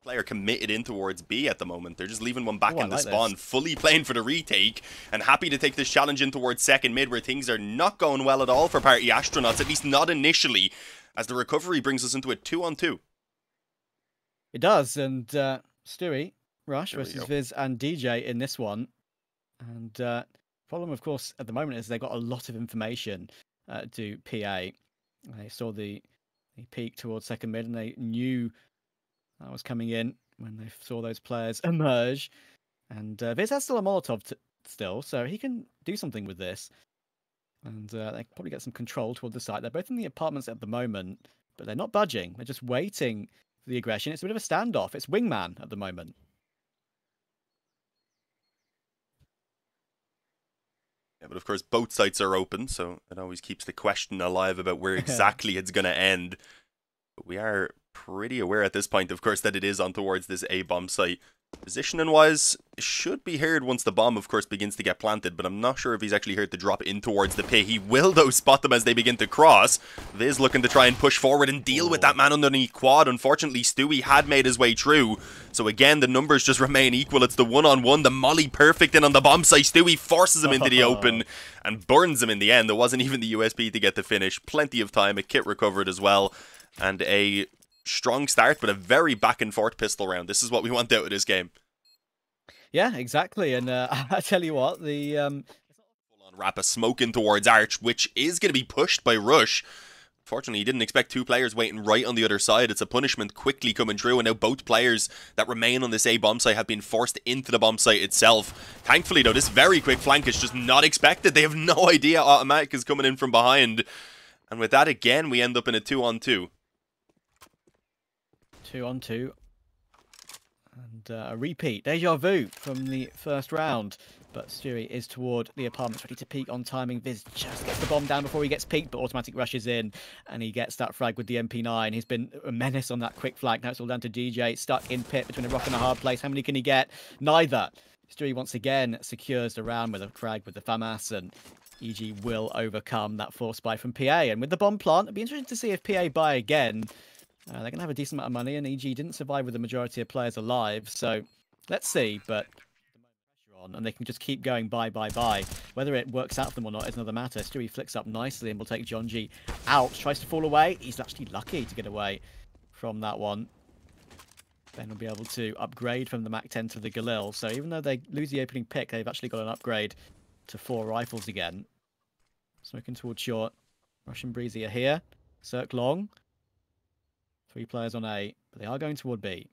player committed in towards B at the moment. They're just leaving one back in the like spawn, this. fully playing for the retake, and happy to take this challenge in towards second mid, where things are not going well at all for Party Astronauts, at least not initially, as the recovery brings us into a 2-on-2. It does, and Stewie, Rush There we versus go. Viz and DJ in this one. And problem, of course, at the moment is they've got a lot of information to PA. They saw the peak towards second mid, and they knew that was coming in when they saw those players emerge. And Viz has still a Molotov still, so he can do something with this. And they can probably get some control toward the site. They're both in the apartments at the moment, but they're not budging. They're just waiting for the aggression. It's a bit of a standoff. It's wingman at the moment. Yeah, but of course both sites are open, so it always keeps the question alive about where exactly it's going to end. But we are pretty aware at this point, of course, that it is on towards this A bomb site. Positioning wise, should be heard once the bomb, of course, begins to get planted, but I'm not sure if he's actually heard to drop in towards the pit. He will, though, spot them as they begin to cross. Viz looking to try and push forward and deal with that man underneath quad. Unfortunately, Stewie had made his way through. So again, the numbers just remain equal. It's the one-on-one, the molly perfect in on the bomb site. Stewie forces him into the open and burns him in the end. There wasn't even the USP to get the finish. Plenty of time, a kit recovered as well. And a strong start, but a very back and forth pistol round. This is what we want out of this game. Yeah, exactly. And I tell you what, the full on wrap of smoke in towards Arch, which is going to be pushed by Rush. Fortunately, he didn't expect two players waiting right on the other side. It's a punishment quickly coming through, and now both players that remain on this A bomb site have been forced into the bomb site itself. Thankfully, though, this very quick flank is just not expected. They have no idea Automatic is coming in from behind. And with that, again, we end up in a 2-on-2. 2-on-2. And a repeat. Deja vu from the first round. But Stewie is toward the apartments, ready to peek on timing. Viz just gets the bomb down before he gets peeked, but Automatic rushes in, and he gets that frag with the MP9. He's been a menace on that quick flag. Now it's all down to DJ, stuck in pit between a rock and a hard place. How many can he get? Neither. Stewie once again secures the round with a frag with the FAMAS, and EG will overcome that force buy from PA. And with the bomb plant, it'd be interesting to see if PA buy again. They're going to have a decent amount of money, and EG didn't survive with the majority of players alive. So let's see, but and they can just keep going buy. Whether it works out for them or not is another matter. Stewie flicks up nicely and will take John G out. Tries to fall away. He's actually lucky to get away from that one. Ben will be able to upgrade from the MAC-10 to the Galil. So even though they lose the opening pick, they've actually got an upgrade to 4 rifles again. Smoking towards short. Russian Breezy are here. Cirque long. 3 players on A, but they are going toward B.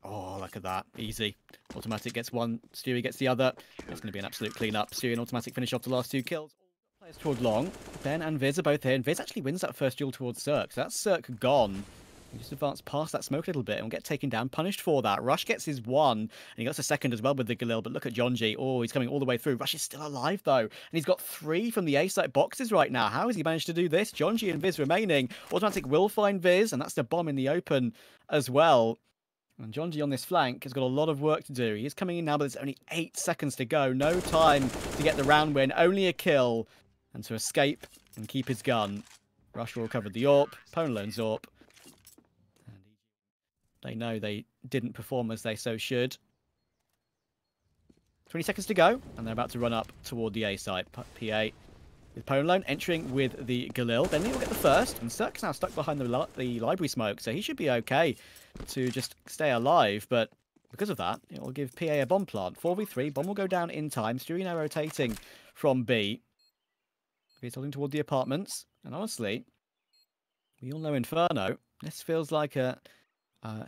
Oh, look at that. Easy. Automatic gets one. Stewie gets the other. It's going to be an absolute clean-up. Stewie and Automatic finish off the last 2 kills. Players toward long. Ben and Viz are both here. And Viz actually wins that first duel towards Cirque. So that's Cirque gone. He just advanced past that smoke a little bit and will get taken down. Punished for that. Rush gets his 1. And he gets a second as well with the Galil. But look at John G. Oh, he's coming all the way through. Rush is still alive, though. And he's got 3 from the A-site boxes right now. How has he managed to do this? John G and Viz remaining. Automatic will find Viz. And that's the bomb in the open as well. And John G on this flank has got a lot of work to do. He is coming in now, but there's only 8 seconds to go. No time to get the round win. Only a kill. And to escape and keep his gun. Rush will recover the AWP. Pwn loans AWP. And they know they didn't perform as they so should. 20 seconds to go. And they're about to run up toward the A side. PA with Pwn entering with the Galil. Bentley will get the first. And Cirque's now stuck behind the library smoke. So he should be okay to just stay alive, but because of that, it will give PA a bomb plant. 4v3, bomb will go down in time. Stewie now rotating from B. He's holding toward the apartments, and honestly, we all know Inferno. This feels like a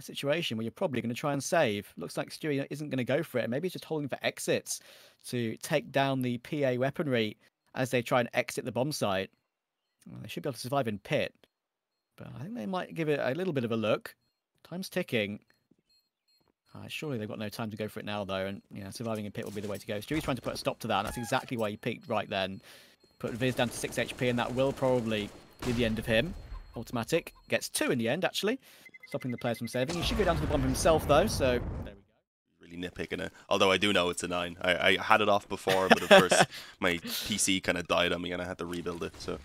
situation where you're probably going to try and save. Looks like Stewie isn't going to go for it. Maybe he's just holding for exits to take down the PA weaponry as they try and exit the bomb site. Well, they should be able to survive in pit, but I think they might give it a little bit of a look. Time's ticking. Surely they've got no time to go for it now, though, and surviving in pit will be the way to go. Stewie's trying to put a stop to that, and that's exactly why he peaked right then. Put Viz down to 6 HP, and that will probably be the end of him. Automatic gets 2 in the end, actually, stopping the players from saving. He should go down to the bomb himself, though, so there we go. really nitpicking it. Although I do know it's a 9. I had it off before, but of course my PC kind of died on me and I had to rebuild it. So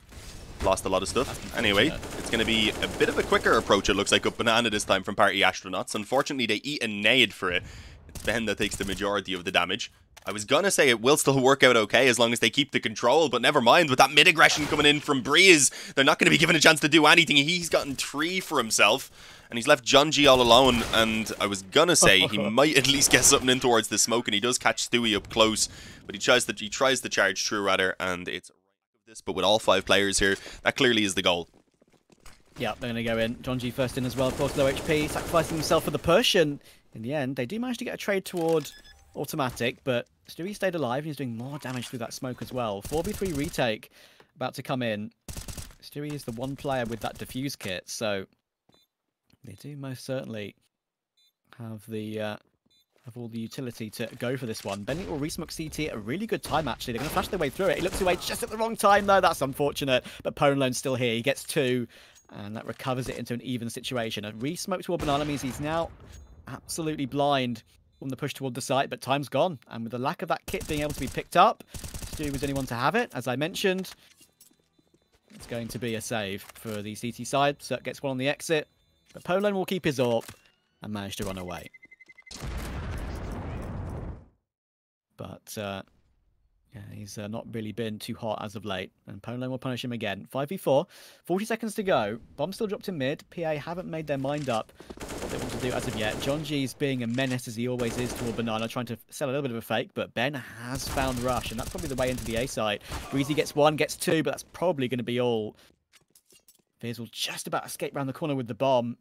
lost a lot of stuff. Anyway, it's going to be a bit of a quicker approach, it looks like, up banana this time from Party Astronauts. Unfortunately, they eat a nade for it. It's Ben that takes the majority of the damage. I was going to say it will still work out okay as long as they keep the control, but never mind. With that mid-aggression coming in from Breeze, they're not going to be given a chance to do anything. He's gotten 3 for himself, and he's left John G all alone. And I was going to say he might at least get something in towards the smoke, and he does catch Stewie up close, but he tries to charge through rather, and it's this. But with all 5 players here, that clearly is the goal. Yeah, they're going to go in. John G first in as well, of course, low HP, sacrificing himself for the push, and in the end, they do manage to get a trade toward Automatic, but Stewie stayed alive, and he's doing more damage through that smoke as well. 4v3 retake about to come in. Stewie is the one player with that defuse kit, so they do most certainly have the have all the utility to go for this one. Bennett will resmoke CT at a really good time, actually. They're going to flash their way through it. He looks away just at the wrong time, though. That's unfortunate, but Ponelon's still here. He gets 2, and that recovers it into an even situation. A resmoke toward Banana means he's now absolutely blind on the push toward the site, but time's gone. And with the lack of that kit being able to be picked up, Stu was only one to have it. As I mentioned, it's going to be a save for the CT side. Cert gets 1 on the exit, but Poland will keep his AWP and manage to run away. But yeah, he's not really been too hot as of late, and Poland will punish him again. 5v4, 40 seconds to go. Bomb still dropped in mid. PA haven't made their mind up what they want to do as of yet. John G's being a menace as he always is toward Banana, trying to sell a little bit of a fake, but Ben has found Rush, and that's probably the way into the A site. Breezy gets 1, gets 2, but that's probably going to be all. Fears will just about escape around the corner with the bomb.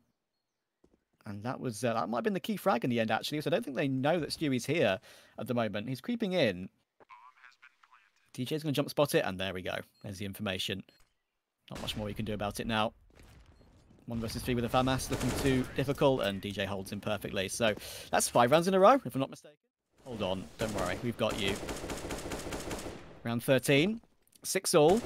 And that was that might have been the key frag in the end, actually. So I don't think they know that Stewie's here at the moment. He's creeping in. DJ's going to jump spot it, and there we go. There's the information. Not much more you can do about it now. 1 versus 3 with a FAMAS, looking too difficult, and DJ holds him perfectly. So that's 5 rounds in a row, if I'm not mistaken. Hold on, don't worry, we've got you. Round 13, 6 all.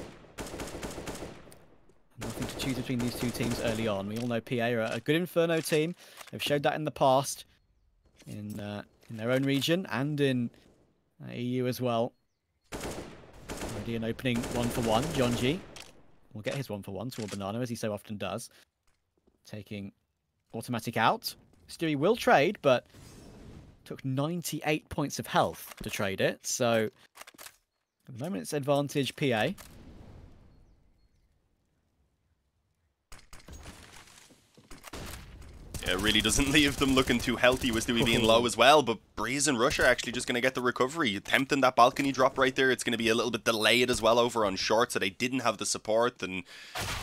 Nothing to choose between these 2 teams early on. We all know PA are a good Inferno team. They've showed that in the past, in their own region, and in EU as well. Already an opening 1-for-1. John G will get his 1-for-1 toward Banana, as he so often does. Taking Automatic out. Stewie will trade, but took 98 points of health to trade it. So at the moment it's advantage PA. It really doesn't leave them looking too healthy with Stewie being low as well, but Breeze and Rush are actually just going to get the recovery. Attempting that balcony drop right there, it's going to be a little bit delayed as well over on short, so they didn't have the support and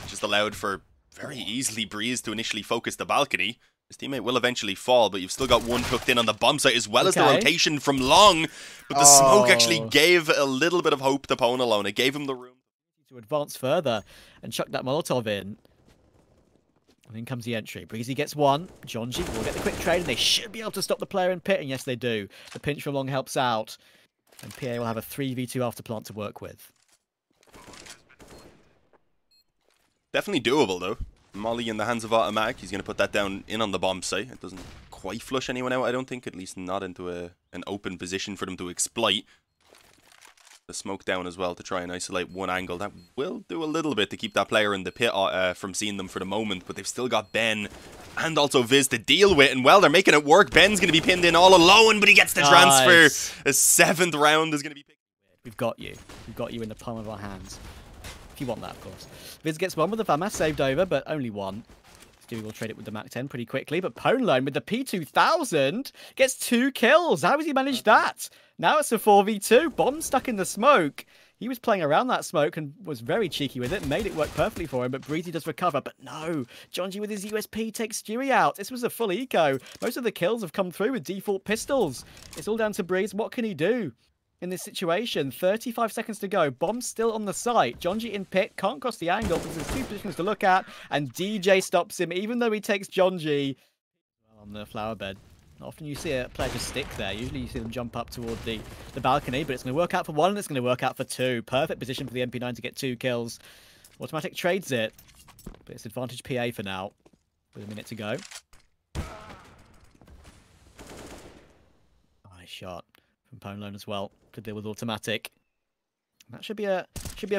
just allowed for very easily Breeze to initially focus the balcony. His teammate will eventually fall, but you've still got 1 tucked in on the bomb site as well as the rotation from Long, but the smoke actually gave a little bit of hope to Pone alone. It gave him the room to advance further and chuck that Molotov in. And in comes the entry. Breezy gets 1. John G will get the quick trade, and they should be able to stop the player in pit. And yes, they do. The pinch from Long helps out. And PA will have a 3v2 after plant to work with. Definitely doable, though. Molly in the hands of Automatic. He's going to put that down in on the bomb site. It doesn't quite flush anyone out, I don't think. At least not into an open position for them to exploit. The smoke down as well to try and isolate 1 angle. That will do a little bit to keep that player in the pit from seeing them for the moment, but they've still got Ben and also Viz to deal with, and well, they're making it work. Ben's going to be pinned in all alone, but he gets the transfer. A 7th round is going to be picked. We've got you. We've got you in the palm of our hands. If you want that, of course. Viz gets 1 with the FAMAS saved over, but only 1. Stewie will trade it with the Mac 10 pretty quickly, but Ponelone with the P2000 gets 2 kills. How has he managed that? Now it's a 4v2. Bomb stuck in the smoke. He was playing around that smoke and was very cheeky with it, made it work perfectly for him, but Breezy does recover. But no, John G with his USP takes Stewie out. This was a full eco. Most of the kills have come through with default pistols. It's all down to Breeze. What can he do in this situation? 35 seconds to go. Bomb's still on the site. John G in pit, can't cross the angle because there's 2 positions to look at, and DJ stops him, even though he takes John G on the flower bed. Often you see a player just stick there. Usually you see them jump up toward the balcony, but it's going to work out for 1 and it's going to work out for 2. Perfect position for the MP9 to get 2 kills. Automatic trades it, but it's advantage PA for now with a minute to go. shot from Ponelone as well to deal with automatic. That should be a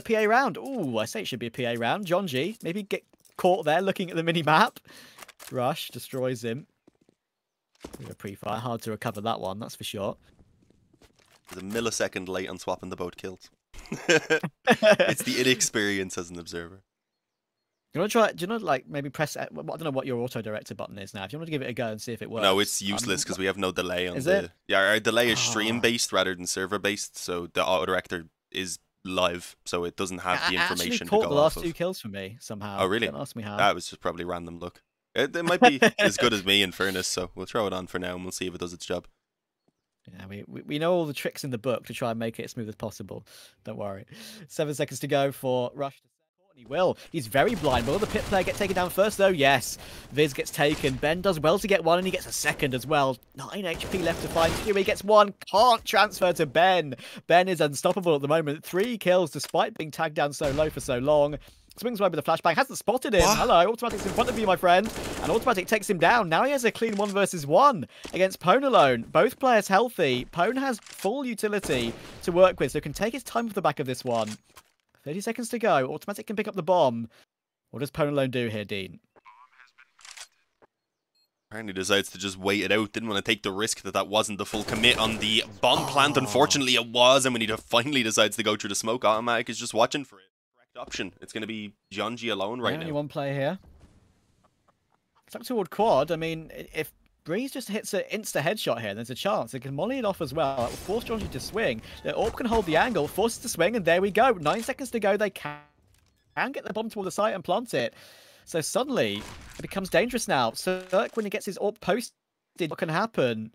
PA round. Ooh, I say it should be a PA round. John G maybe get caught there looking at the mini map. Rush destroys him. With a pre-fire, hard to recover that one, that's for sure. There's a millisecond late on swapping the boat kills. It's the inexperience as an observer. You want to try? Do you know, like maybe press? I don't know what your auto director button is now. If you want to give it a go and see if it works. No, it's useless because we have no delay on is the. It? Yeah, our delay is stream based rather than server based, so the auto director is live, so it doesn't have the information to go caught the last off 2 of. kills for me somehow. Oh really? Don't ask me how. That was just probably random luck. It might be as good as me in fairness, so we'll throw it on for now and we'll see if it does its job. Yeah, we know all the tricks in the book to try and make it as smooth as possible. Don't worry. 7 seconds to go for Rush to set, and he will. He's very blind. Will the pit player get taken down first, though? Yes. Viz gets taken. Ben does well to get one, and he gets a second as well. 9 HP left to find. Fury gets one. Can't transfer to Ben. Ben is unstoppable at the moment. 3 kills despite being tagged down so low for so long. Swings away with a flashbang, hasn't spotted him. What? Hello, Automatic's in front of you, my friend. And Automatic takes him down. Now he has a clean 1 versus 1 against Pone alone. Both players healthy. Pone has full utility to work with, so can take his time off the back of this one. 30 seconds to go. Automatic can pick up the bomb. What does Pone alone do here, Dean? Apparently decides to just wait it out. Didn't want to take the risk that wasn't the full commit on the bomb plant. Unfortunately, it was. And when he finally decides to go through the smoke, Automatic is just watching for it. Option. It's going to be John G alone right now. Only one player here. It's up toward quad. I mean, if Breeze just hits an insta headshot here, there's a chance. They can molly it off as well. It will force John G to swing. The AWP can hold the angle, forces to swing, and there we go. 9 seconds to go. They can get the bomb toward the site and plant it. So suddenly, it becomes dangerous now. Cirque, when he gets his AWP posted, what can happen?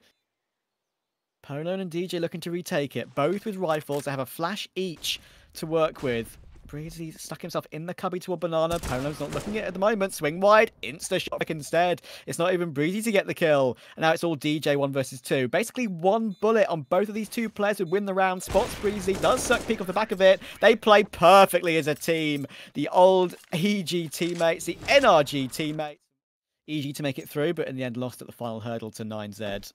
Ponelone and DJ looking to retake it. Both with rifles. They have a flash each to work with. Breezy stuck himself in the cubby to a banana. Polo's not looking at it at the moment. Swing wide. Insta shot back instead. It's not even Breezy to get the kill. And now it's all DJ 1 versus 2. Basically 1 bullet on both of these 2 players would win the round. Spots Breezy. Does suck peek off the back of it. They play perfectly as a team. The old EG teammates. The NRG teammates. EG to make it through, but in the end lost at the final hurdle to 9Z.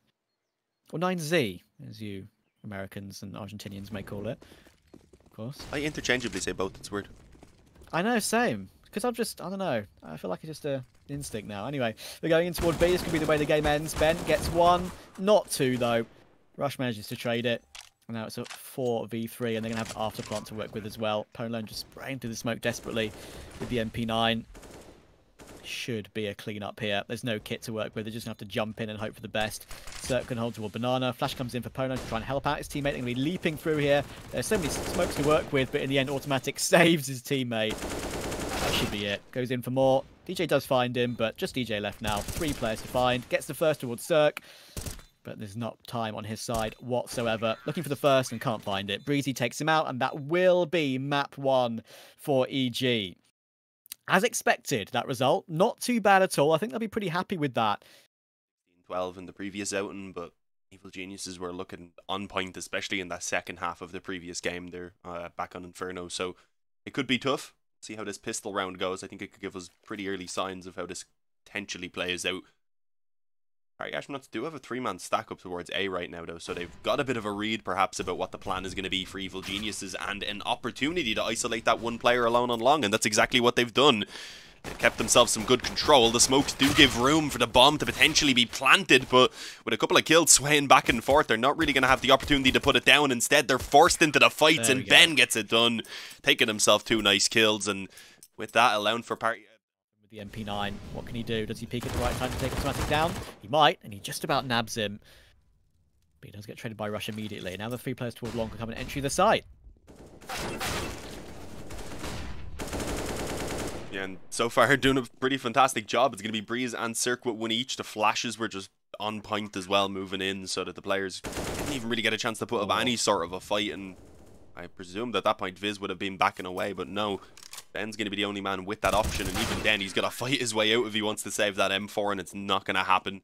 Or 9Z, as you Americans and Argentinians may call it. Course. I interchangeably say both, it's weird. I know, same. Because I don't know. I feel like it's just an instinct now. Anyway, we're going in toward B. This could be the way the game ends. Ben gets 1, not 2 though. Rush manages to trade it. And now it's a 4v3, and they're going to have after plant to work with as well. Ponelone just spraying through the smoke desperately with the MP9. Should be a clean up here. There's no kit to work with. They're just going to have to jump in and hope for the best. Cirque can hold to a banana. Flash comes in for Ponelone to try and help out his teammate. They're going to be leaping through here. There's so many smokes to work with, but in the end, Automatic saves his teammate. That should be it. Goes in for more. DJ does find him, but just DJ left now. 3 players to find. Gets the first towards Cirque, but there's not time on his side whatsoever. Looking for the first and can't find it. Breezy takes him out, and that will be map 1 for EG. As expected, that result. Not too bad at all. I think they'll be pretty happy with that. 12 in the previous outing, but Evil Geniuses were looking on point, especially in that second half of the previous game. They're back on Inferno, so it could be tough. See how this pistol round goes. I think it could give us pretty early signs of how this potentially plays out. Alright, Astronauts do have a 3-man stack up towards A right now, though, so they've got a bit of a read, perhaps, about what the plan is going to be for Evil Geniuses, and an opportunity to isolate that 1 player alone on long, and that's exactly what they've done. They've kept themselves some good control. The smokes do give room for the bomb to potentially be planted, but with a couple of kills swaying back and forth, they're not really going to have the opportunity to put it down. Instead, they're forced into the fights, and Ben gets it done, taking himself 2 nice kills, and with that, allowing for party... The MP9, what can he do? Does he peek at the right time to take Automatic down? He might, and he just about nabs him. But he does get traded by Rush immediately. Now the 3 players toward long can come and entry the site. Yeah, and so far doing a pretty fantastic job. It's going to be Breeze and Cirque with 1 each. The flashes were just on point as well, moving in, so that the players didn't even really get a chance to put up any sort of a fight. And I presumed at that point Viz would have been backing away, but no. Ben's going to be the only man with that option, and even then he's got to fight his way out if he wants to save that M4, and it's not going to happen.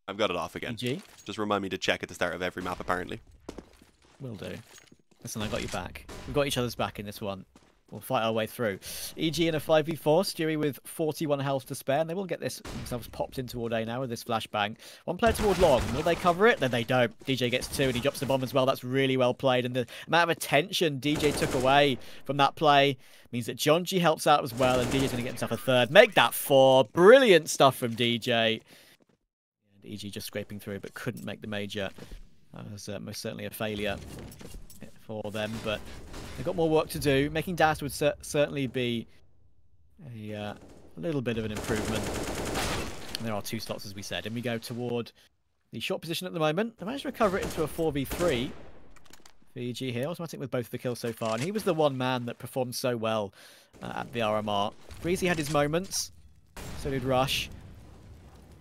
I've got it off again. EG? Just remind me to check at the start of every map, apparently. Will do. Listen, I got you back. We've got each other's back in this one. We'll fight our way through. EG in a 5v4. Stewie with 41 health to spare. And they will get themselves popped in toward A now with this flashbang. One player toward long. Will they cover it? Then they don't. DJ gets 2 and he drops the bomb as well. That's really well played. And the amount of attention DJ took away from that play means that Jonji helps out as well. And DJ's going to get himself a 3rd. Make that 4. Brilliant stuff from DJ. And EG just scraping through but couldn't make the major. That was most certainly a failure for them, but they've got more work to do. Making dash would certainly be a little bit of an improvement. And there are 2 slots, as we said. And we go toward the short position at the moment. They managed to recover it into a 4v3 for EG here. Automatic with both the kills so far. And he was the one man that performed so well at the RMR. Breezy had his moments. So did Rush.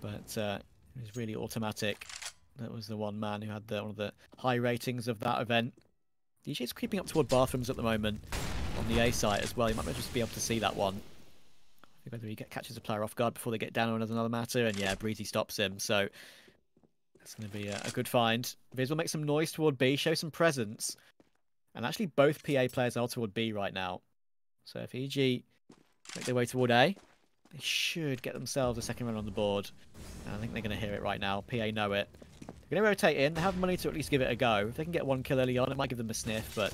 But it was really Automatic. That was the one man who had one of the high ratings of that event. DJ's creeping up toward bathrooms at the moment on the A site as well. You might just be able to see that one. Whether he catches a player off guard before they get down on is another matter. And yeah, Breezy stops him. So that's going to be a good find. Viz will make some noise toward B, show some presence. And actually both PA players are toward B right now. So if EG make their way toward A, they should get themselves a 2nd run on the board. And I think they're going to hear it right now. PA know it. They're going to rotate in. They have money to at least give it a go. If they can get 1 kill early on, it might give them a sniff, but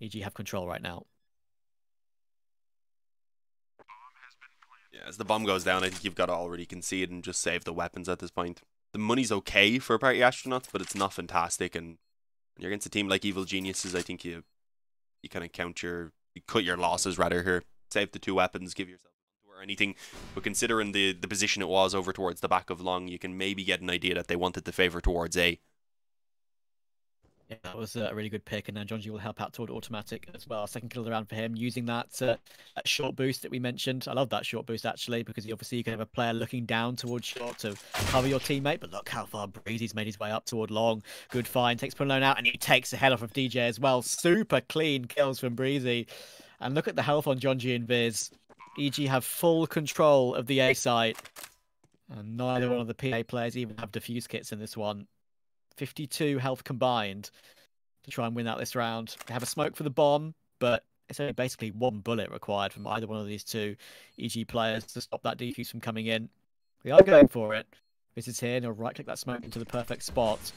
EG have control right now. Yeah, as the bomb goes down, I think you've got to already concede and just save the weapons at this point. The money's okay for Party Astronauts, but it's not fantastic. And when you're against a team like Evil Geniuses, I think you kind of you cut your losses rather here. Save the 2 weapons, give yourself or anything, but considering the position it was over towards the back of long, you can maybe get an idea that they wanted to favour towards A. Yeah, that was a really good pick, and then Jonji will help out toward Automatic as well. 2nd kill around for him, using that short boost that we mentioned. I love that short boost, actually, because obviously you can have a player looking down towards short to cover your teammate, but look how far Breezy's made his way up toward long. Good find, takes Punalone out, and he takes the head off of DJ as well. Super clean kills from Breezy. And look at the health on Jonji and Viz. EG have full control of the A site, and neither one of the PA players even have defuse kits in this one. 52 health combined to try and win out this round. They have a smoke for the bomb, but it's only basically 1 bullet required from either one of these 2 EG players to stop that defuse from coming in. They are going for it. This is here, and he'll right-click that smoke into the perfect spot.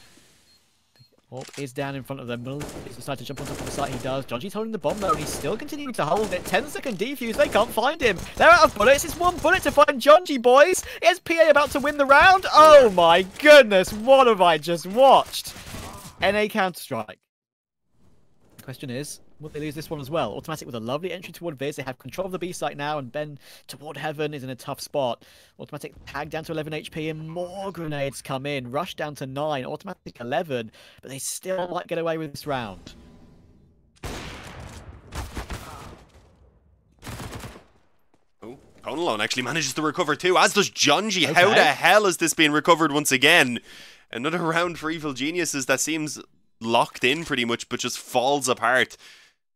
Orc is down in front of them. Will he decide to jump on top of the site? He does. Jonji's holding the bomb though, and he's still continuing to hold it. 10-second defuse. They can't find him. They're out of bullets. It's 1 bullet to find Jonji, boys. Is PA about to win the round? Oh my goodness. What have I just watched? NA Counter-Strike. The question is, will they lose this one as well? Automatic with a lovely entry toward Viz. They have control of the B site now, and Ben toward Heaven is in a tough spot. Automatic tag down to 11 HP, and more grenades come in. Rush down to 9. Automatic 11, but they still might get away with this round. Oh, Punalone actually manages to recover too, as does Jonji. Okay. How the hell is this being recovered once again? Another round for Evil Geniuses that seems locked in pretty much, but just falls apart.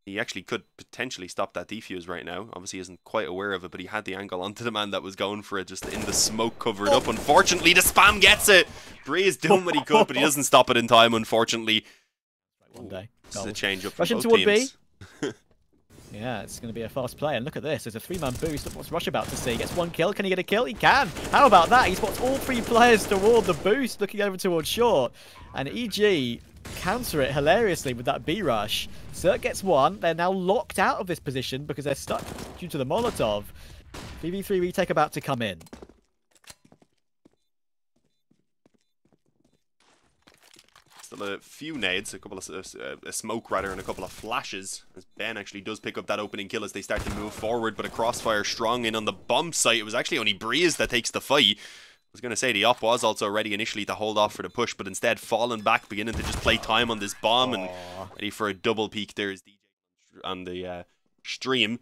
He actually could potentially stop that defuse right now. Obviously, he isn't quite aware of it, but he had the angle onto the man that was going for it, just in the smoke covered up. Unfortunately, the spam gets it. Bree is doing what he could, but he doesn't stop it in time, unfortunately. One day. This is a change up for Rushing both toward teams. B. Yeah, it's going to be a fast play. And look at this. There's a 3-man boost. What's Rush about to see? Gets 1 kill. Can he get a kill? He can. How about that? He spots all 3 players toward the boost, looking over towards short. And EG counter it hilariously with that B rush. Cert gets 1. They're now locked out of this position because they're stuck due to the Molotov. 3v3 retake about to come in. Still a few nades, a couple of a smoke rather, and a couple of flashes. As Ben actually does pick up that opening kill as they start to move forward, but a crossfire strong in on the bomb site. It was actually only Breeze that takes the fight. I was going to say the op was also ready initially to hold off for the push, but instead falling back, beginning to just play time on this bomb, and ready for a double peek. There's DJ on the stream.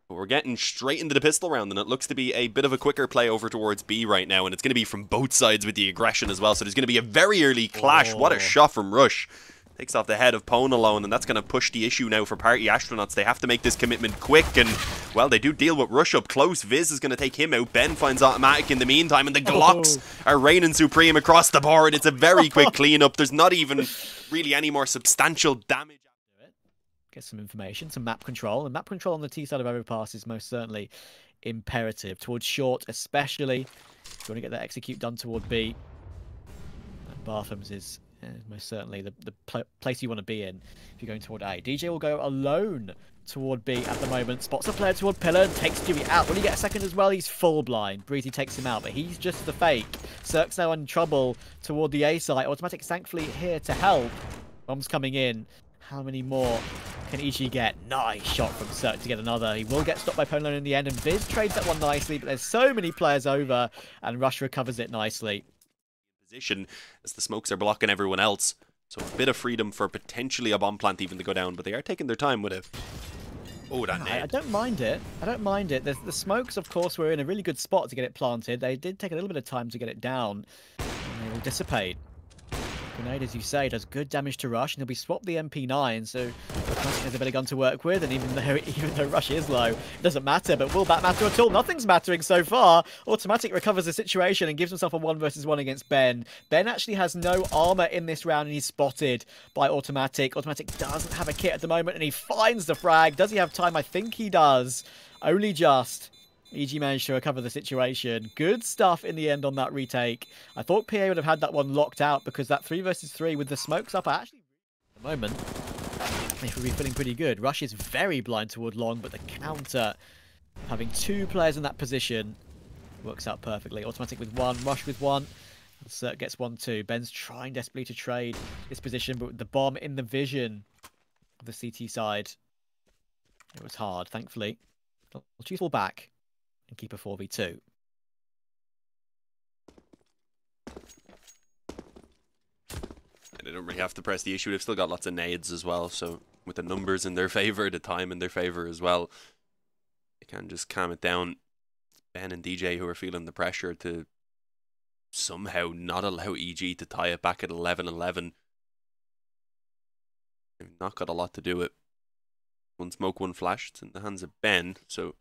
But we're getting straight into the pistol round, and it looks to be a bit of a quicker play over towards B right now, and it's going to be from both sides with the aggression as well, so there's going to be a very early clash. What a shot from Rush. Takes off the head of Punalone, and that's going to push the issue now for Party Astronauts. They have to make this commitment quick, and, well, they do deal with Rush up close. Viz is going to take him out. Ben finds Automatic in the meantime, and the Glocks are reigning supreme across the board. It's a very quick cleanup. There's not even really any more substantial damage. get some information, some map control. And map control on the T side of overpass is most certainly imperative. Towards short, especially. If you want to get that execute done toward B. Bathrooms is most certainly the place you want to be in if you're going toward A. DJ will go alone toward B at the moment. Spots a player toward Pillar and takes Dewey out. Will he get a second as well? He's full blind. Breezy takes him out, but he's just the fake. Cirque's now in trouble toward the A site. Automatic thankfully here to help. Bombs coming in. How many more can EG get? Nice shot from Cirque to get another. He will get stopped by Polo in the end, and Viz trades that one nicely, but there's so many players over, and Rush recovers it nicely. Position as the smokes are blocking everyone else. So a bit of freedom for potentially a bomb plant even to go down, but they are taking their time with it. Oh, that nade. I don't mind it. I don't mind it. The smokes, of course, were in a really good spot to get it planted. They did take a little bit of time to get it down, and they will dissipate. Grenade, as you say, does good damage to Rush, and he'll be swapped the MP9, so Automatic has a better gun to work with, and even though Rush is low, it doesn't matter, but will that matter at all? Nothing's mattering so far. Automatic recovers the situation and gives himself a 1 versus 1 against Ben. Ben actually has no armor in this round, and he's spotted by Automatic. Automatic doesn't have a kit at the moment, and he finds the frag. Does he have time? I think he does. Only just. EG managed to recover the situation. Good stuff in the end on that retake. I thought PA would have had that one locked out because that 3 versus 3 with the smokes up actually at the moment, they should be feeling pretty good. Rush is very blind toward long, but the counter, having 2 players in that position, works out perfectly. Automatic with 1, Rush with 1. And Cirque gets 1 too. Ben's trying desperately to trade this position, but with the bomb in the vision of the CT side, it was hard, thankfully. They'll choose fall back and keep a 4v2. They don't really have to press the issue. They've still got lots of nades as well, so with the numbers in their favour, the time in their favour as well, they can just calm it down. Ben and DJ who are feeling the pressure to somehow not allow EG to tie it back at 11-11. They've not got a lot to do it. 1 smoke, 1 flash. It's in the hands of Ben, so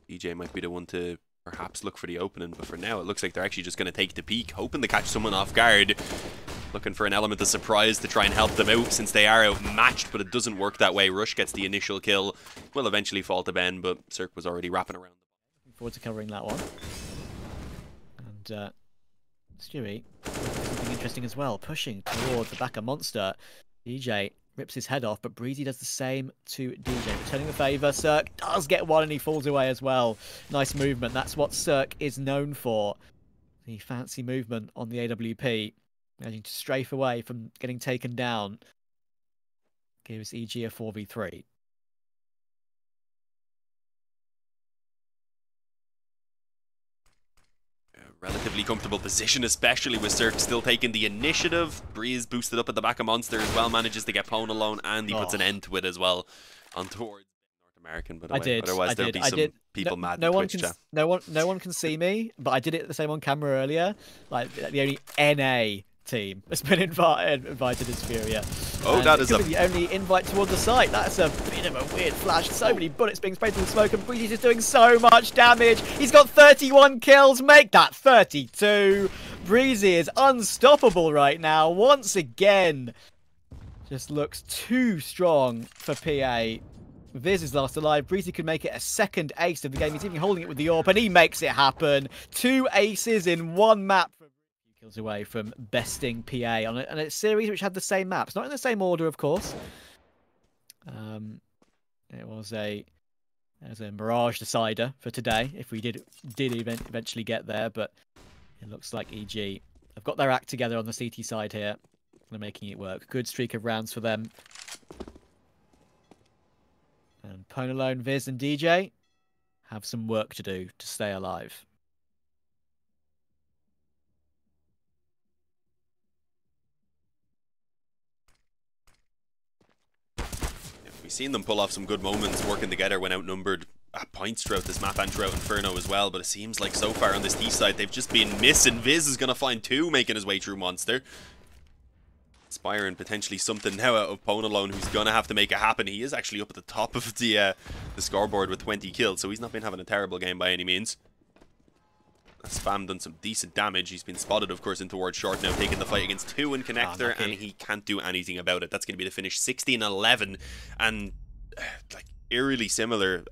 DJ might be the one to perhaps look for the opening, but for now it looks like they're actually just going to take the peek, hoping to catch someone off guard, looking for an element of surprise to try and help them out since they are outmatched, but it doesn't work that way. Rush gets the initial kill, will eventually fall to Ben, but Cirque was already wrapping around. Looking forward to covering that one. And Stewie, something interesting as well, pushing towards the back of Monster. DJ rips his head off, but Breezy does the same to DJ. Returning the favour, Cirque does get 1 and he falls away as well. Nice movement. That's what Cirque is known for. The fancy movement on the AWP. Managing to strafe away from getting taken down. Gives EG a 4v3. Relatively comfortable position, especially with Cirque still taking the initiative. Breeze boosted up at the back of Monster as well, manages to get Pwn alone, and he puts an end to it as well on towards North American. But otherwise there'll be some people mad in Twitch chat. No one can see me, but I did it the same on camera earlier. Like the only NA team has been invited as Furia. Oh, and that is the only invite toward the site. That's a bit of a weird flash. So many bullets being sprayed through the smoke, and Breezy's just doing so much damage. He's got 31 kills. Make that 32. Breezy is unstoppable right now. Once again, just looks too strong for PA. Viz is last alive. Breezy could make it a 2nd ace of the game. He's even holding it with the AWP, and he makes it happen. 2 aces in 1 map. Kills away from besting PA on a series which had the same maps, not in the same order, of course. It was a Mirage decider for today if we did eventually get there, but it looks like EG have got their act together on the CT side here. They're making it work. Good streak of rounds for them. And Ponalone, Viz, and DJ have some work to do to stay alive. We've seen them pull off some good moments working together when outnumbered at points throughout this map and throughout Inferno as well, but it seems like so far on this T side they've just been missing. Viz is going to find 2 making his way through Monster. Inspiring potentially something now out of Ponalone, who's going to have to make it happen. He is actually up at the top of the scoreboard with 20 kills, so he's not been having a terrible game by any means. Spam done some decent damage. He's been spotted, of course, in towards short now, taking the fight against 2 in connector, and he can't do anything about it. That's going to be the finish, 16-11, and like eerily similar.